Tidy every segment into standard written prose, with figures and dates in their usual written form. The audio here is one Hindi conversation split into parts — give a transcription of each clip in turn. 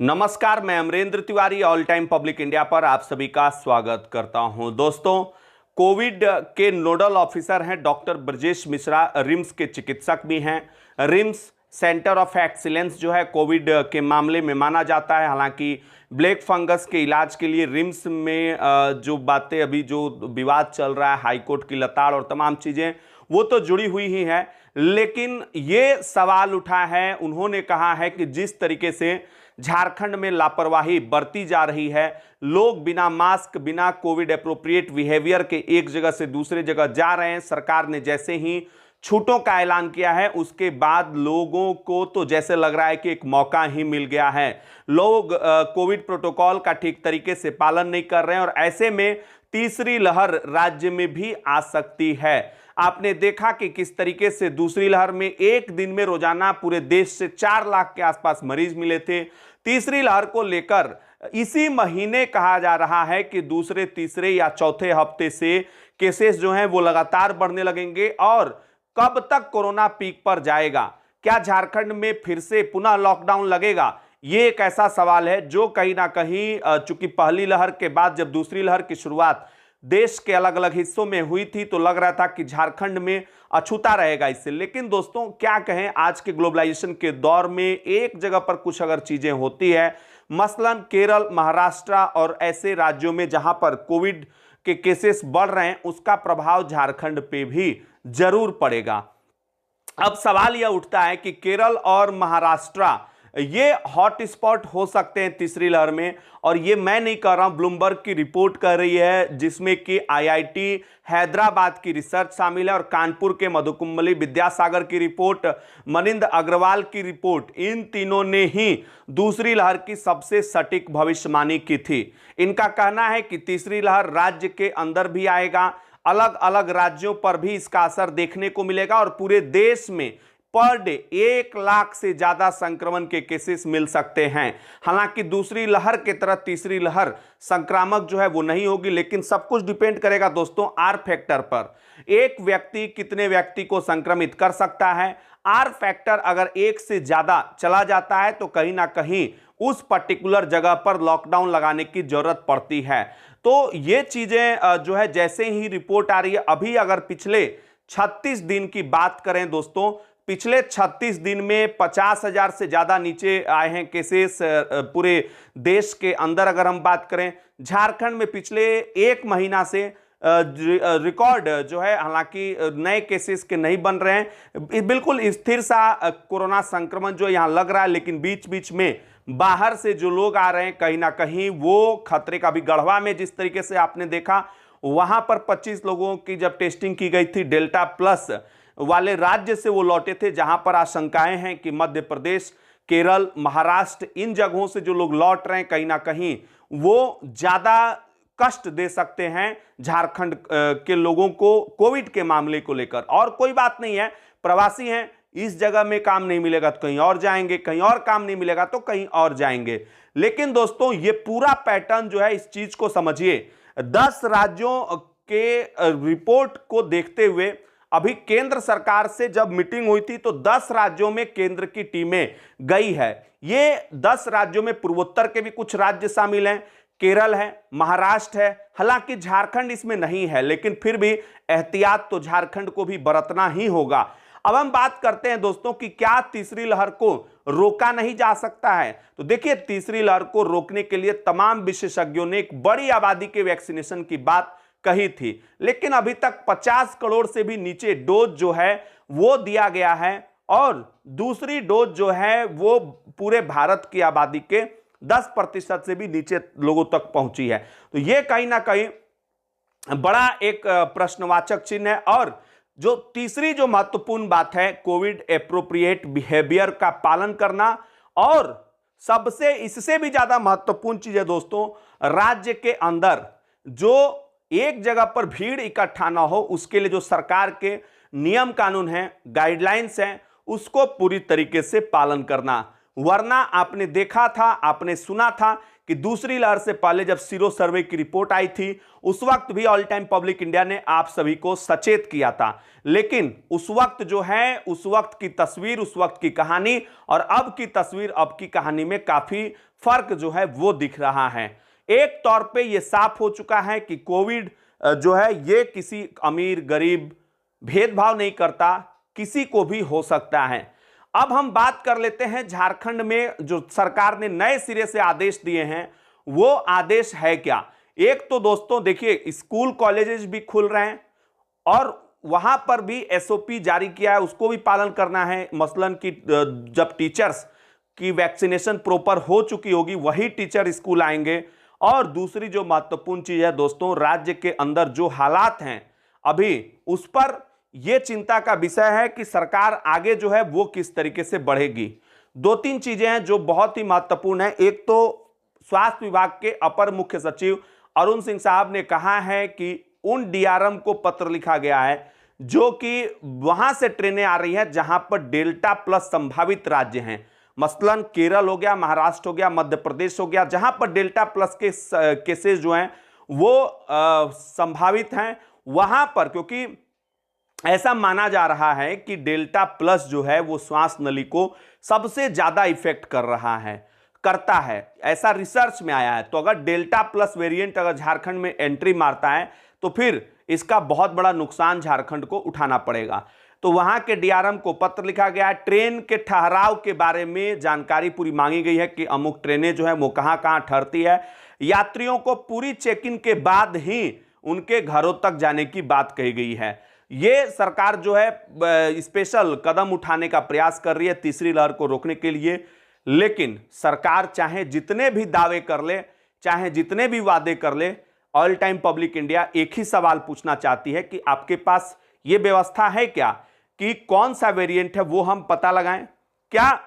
नमस्कार, मैं Amrendra Tiwari all time public India पर आप सभी का स्वागत करता हूं। दोस्तों, कोविड के नोडल ऑफिसर हैं डॉक्टर ब्रजेश मिश्रा, रिम्स के चिकित्सक भी हैं। रिम्स सेंटर ऑफ एक्सीलेंस जो है कोविड के मामले में माना जाता है। हालांकि ब्लैक फंगस के इलाज के लिए रिम्स में जो बातें अभी जो विवाद चल रहा है, हाईकोर्ट की लताड़ और तमाम चीज़ें वो तो जुड़ी हुई ही है, लेकिन ये सवाल उठा है, उन्होंने कहा है कि जिस तरीके से झारखंड में लापरवाही बरती जा रही है, लोग बिना मास्क बिना कोविड एप्रोप्रिएट बिहेवियर के एक जगह से दूसरे जगह जा रहे हैं। सरकार ने जैसे ही छूटों का ऐलान किया है उसके बाद लोगों को तो जैसे लग रहा है कि एक मौका ही मिल गया है। लोग कोविड प्रोटोकॉल का ठीक तरीके से पालन नहीं कर रहे हैं और ऐसे में तीसरी लहर राज्य में भी आ सकती है। आपने देखा कि किस तरीके से दूसरी लहर में एक दिन में रोजाना पूरे देश से 4 लाख के आसपास मरीज मिले थे। तीसरी लहर को लेकर इसी महीने कहा जा रहा है कि दूसरे, तीसरे या चौथे हफ्ते से केसेस जो हैं वो लगातार बढ़ने लगेंगे। और कब तक कोरोना पीक पर जाएगा? क्या झारखंड में फिर से पुनः लॉकडाउन लगेगा? ये एक ऐसा सवाल है जो कहीं ना कहीं, चूंकि पहली लहर के बाद जब दूसरी लहर की शुरुआत देश के अलग अलग हिस्सों में हुई थी तो लग रहा था कि झारखंड में अछूता रहेगा इससे। लेकिन दोस्तों क्या कहें, आज के ग्लोबलाइजेशन के दौर में एक जगह पर कुछ अगर चीजें होती है, मसलन केरल, महाराष्ट्र और ऐसे राज्यों में जहां पर कोविड के केसेस बढ़ रहे हैं, उसका प्रभाव झारखंड पे भी जरूर पड़ेगा। अब सवाल यह उठता है कि केरल और महाराष्ट्र ये हॉट स्पॉट हो सकते हैं तीसरी लहर में। और ये मैं नहीं कह रहा हूं, ब्लूमबर्ग की रिपोर्ट कर रही है, जिसमें कि आईआईटी हैदराबाद की रिसर्च शामिल है और कानपुर के मधुकुम्बली विद्यासागर की रिपोर्ट, मनिंद अग्रवाल की रिपोर्ट, इन तीनों ने ही दूसरी लहर की सबसे सटीक भविष्यवाणी की थी। इनका कहना है कि तीसरी लहर राज्य के अंदर भी आएगा, अलग अलग राज्यों पर भी इसका असर देखने को मिलेगा और पूरे देश में पर डे 1 लाख से ज्यादा संक्रमण के केसेस मिल सकते हैं। हालांकि दूसरी लहर की तरह तीसरी लहर संक्रामक जो है वो नहीं होगी, लेकिन सब कुछ डिपेंड करेगा दोस्तों आर फैक्टर पर। एक व्यक्ति कितने व्यक्ति को संक्रमित कर सकता है, आर फैक्टर अगर 1 से ज्यादा चला जाता है तो कहीं ना कहीं उस पर्टिकुलर जगह पर लॉकडाउन लगाने की जरूरत पड़ती है। तो ये चीजें जो है, जैसे ही रिपोर्ट आ रही है, अभी अगर पिछले 36 दिन की बात करें दोस्तों, पिछले 36 दिन में 50,000 से ज्यादा नीचे आए हैं केसेस पूरे देश के अंदर। अगर हम बात करें झारखंड में पिछले 1 महीना से रिकॉर्ड जो है, हालांकि नए केसेस के नहीं बन रहे हैं, बिल्कुल स्थिर सा कोरोना संक्रमण जो यहां लग रहा है, लेकिन बीच बीच में बाहर से जो लोग आ रहे हैं कहीं ना कहीं वो खतरे का भी गढ़वा में जिस तरीके से आपने देखा, वहां पर 25 लोगों की जब टेस्टिंग की गई थी, डेल्टा प्लस वाले राज्य से वो लौटे थे, जहां पर आशंकाएं हैं कि मध्य प्रदेश, केरल, महाराष्ट्र, इन जगहों से जो लोग लौट रहे हैं कहीं ना कहीं वो ज्यादा कष्ट दे सकते हैं झारखंड के लोगों को कोविड के मामले को लेकर। और कोई बात नहीं है, प्रवासी हैं, इस जगह में काम नहीं मिलेगा तो कहीं और जाएंगे, कहीं और काम नहीं मिलेगा तो कहीं और जाएंगे। लेकिन दोस्तों ये पूरा पैटर्न जो है, इस चीज को समझिए, 10 राज्यों के रिपोर्ट को देखते हुए अभी केंद्र सरकार से जब मीटिंग हुई थी तो 10 राज्यों में केंद्र की टीमें गई है। ये 10 राज्यों में पूर्वोत्तर के भी कुछ राज्य शामिल हैं, केरल है, महाराष्ट्र है, हालांकि झारखंड इसमें नहीं है, लेकिन फिर भी एहतियात तो झारखंड को भी बरतना ही होगा। अब हम बात करते हैं दोस्तों कि क्या तीसरी लहर को रोका नहीं जा सकता है। तो देखिए, तीसरी लहर को रोकने के लिए तमाम विशेषज्ञों ने एक बड़ी आबादी के वैक्सीनेशन की बात कही थी, लेकिन अभी तक 50 करोड़ से भी नीचे डोज जो है वो दिया गया है और दूसरी डोज जो है वो पूरे भारत की आबादी के 10% से भी नीचे लोगों तक पहुंची है। तो ये कहीं ना कहीं बड़ा एक प्रश्नवाचक चिन्ह है। और जो तीसरी जो महत्वपूर्ण बात है, कोविड एप्रोप्रिएट बिहेवियर का पालन करना, और सबसे इससे भी ज्यादा महत्वपूर्ण चीज है दोस्तों, राज्य के अंदर जो एक जगह पर भीड़ इकट्ठा ना हो उसके लिए जो सरकार के नियम कानून हैं, गाइडलाइंस हैं, उसको पूरी तरीके से पालन करना। वरना आपने देखा था, आपने सुना था कि दूसरी लहर से पहले जब सीरो सर्वे की रिपोर्ट आई थी, उस वक्त भी ऑल टाइम पब्लिक इंडिया ने आप सभी को सचेत किया था। लेकिन उस वक्त जो है, उस वक्त की तस्वीर, उस वक्त की कहानी और अब की तस्वीर, अब की कहानी में काफी फर्क जो है वो दिख रहा है। एक तौर पे ये साफ हो चुका है कि कोविड जो है ये किसी अमीर गरीब भेदभाव नहीं करता, किसी को भी हो सकता है। अब हम बात कर लेते हैं झारखंड में जो सरकार ने नए सिरे से आदेश दिए हैं, वो आदेश है क्या। एक तो दोस्तों देखिए, स्कूल कॉलेजेस भी खुल रहे हैं और वहां पर भी एसओपी जारी किया है, उसको भी पालन करना है। मसलन कि जब टीचर्स की वैक्सीनेशन प्रॉपर हो चुकी होगी वही टीचर स्कूल आएंगे। और दूसरी जो महत्वपूर्ण चीज है दोस्तों, राज्य के अंदर जो हालात हैं अभी, उस पर यह चिंता का विषय है कि सरकार आगे जो है वो किस तरीके से बढ़ेगी। दो तीन चीजें हैं जो बहुत ही महत्वपूर्ण है। एक तो स्वास्थ्य विभाग के अपर मुख्य सचिव अरुण सिंह साहब ने कहा है कि उन डीआरएम को पत्र लिखा गया है जो कि वहां से ट्रेनें आ रही हैं जहां पर डेल्टा प्लस संभावित राज्य हैं। मसलन केरल हो गया, महाराष्ट्र हो गया, मध्य प्रदेश हो गया, जहां पर डेल्टा प्लस के केसेस जो हैं वो संभावित हैं, वहां पर क्योंकि ऐसा माना जा रहा है कि डेल्टा प्लस जो है वो श्वास नली को सबसे ज्यादा इफेक्ट करता है, ऐसा रिसर्च में आया है। तो अगर डेल्टा प्लस वेरिएंट अगर झारखंड में एंट्री मारता है तो फिर इसका बहुत बड़ा नुकसान झारखंड को उठाना पड़ेगा। तो वहां के डीआरएम को पत्र लिखा गया है। ट्रेन के ठहराव के बारे में जानकारी पूरी मांगी गई है कि अमुक ट्रेनें जो है वो कहां कहां ठहरती है। यात्रियों को पूरी चेक इन के बाद ही उनके घरों तक जाने की बात कही गई है। ये सरकार जो है स्पेशल कदम उठाने का प्रयास कर रही है तीसरी लहर को रोकने के लिए। लेकिन सरकार चाहे जितने भी दावे कर ले, चाहे जितने भी वादे कर ले, ऑल टाइम पब्लिक इंडिया एक ही सवाल पूछना चाहती है कि आपके पास ये व्यवस्था है क्या कि कौन सा वेरिएंट है वो हम पता लगाएं। क्या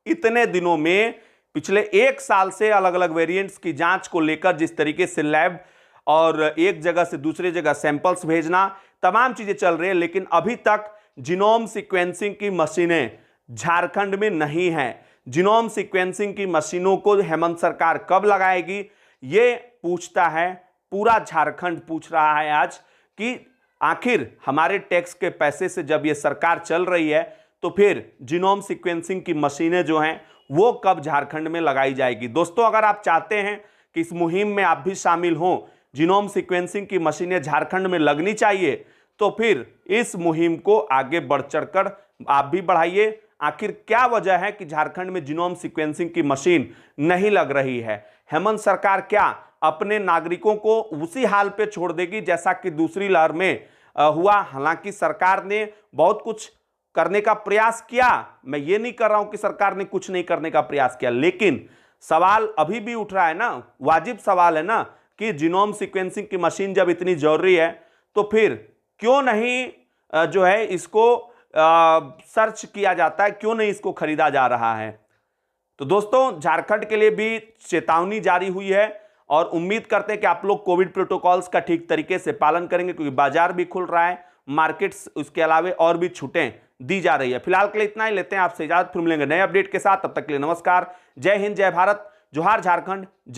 इतने दिनों में पिछले एक साल से अलग अलग वेरिएंट्स की जांच को लेकर जिस तरीके से लैब और एक जगह से दूसरी जगह सैंपल्स भेजना, तमाम चीजें चल रही है, लेकिन अभी तक जीनोम सीक्वेंसिंग की मशीनें झारखंड में नहीं है। जीनोम सीक्वेंसिंग की मशीनों को हेमंत सरकार कब लगाएगी, ये पूछता है, पूरा झारखंड पूछ रहा है आज कि आखिर हमारे टैक्स के पैसे से जब ये सरकार चल रही है तो फिर जीनोम सीक्वेंसिंग की मशीनें जो हैं वो कब झारखंड में लगाई जाएगी। दोस्तों, अगर आप चाहते हैं कि इस मुहिम में आप भी शामिल हों, जीनोम सीक्वेंसिंग की मशीनें झारखंड में लगनी चाहिए, तो फिर इस मुहिम को आगे बढ़ चढ़कर आप भी बढ़ाइए। आखिर क्या वजह है कि झारखंड में जीनोम सीक्वेंसिंग की मशीन नहीं लग रही है। हेमंत सरकार क्या अपने नागरिकों को उसी हाल पे छोड़ देगी जैसा कि दूसरी लहर में हुआ। हालांकि सरकार ने बहुत कुछ करने का प्रयास किया, मैं ये नहीं कर रहा हूं कि सरकार ने कुछ नहीं करने का प्रयास किया, लेकिन सवाल अभी भी उठ रहा है ना, वाजिब सवाल है ना कि जीनोम सीक्वेंसिंग की मशीन जब इतनी जरूरी है तो फिर क्यों नहीं जो है इसको सर्च किया जाता है, क्यों नहीं इसको खरीदा जा रहा है। तो दोस्तों, झारखंड के लिए भी चेतावनी जारी हुई है और उम्मीद करते हैं कि आप लोग कोविड प्रोटोकॉल्स का ठीक तरीके से पालन करेंगे, क्योंकि बाजार भी खुल रहा है, मार्केट्स उसके अलावा और भी छूटें दी जा रही है। फिलहाल के लिए इतना ही, लेते हैं आपसे इजाजत, फिर मिलेंगे नए अपडेट के साथ। तब तक के लिए नमस्कार, जय हिंद, जय भारत, जोहार झारखंड।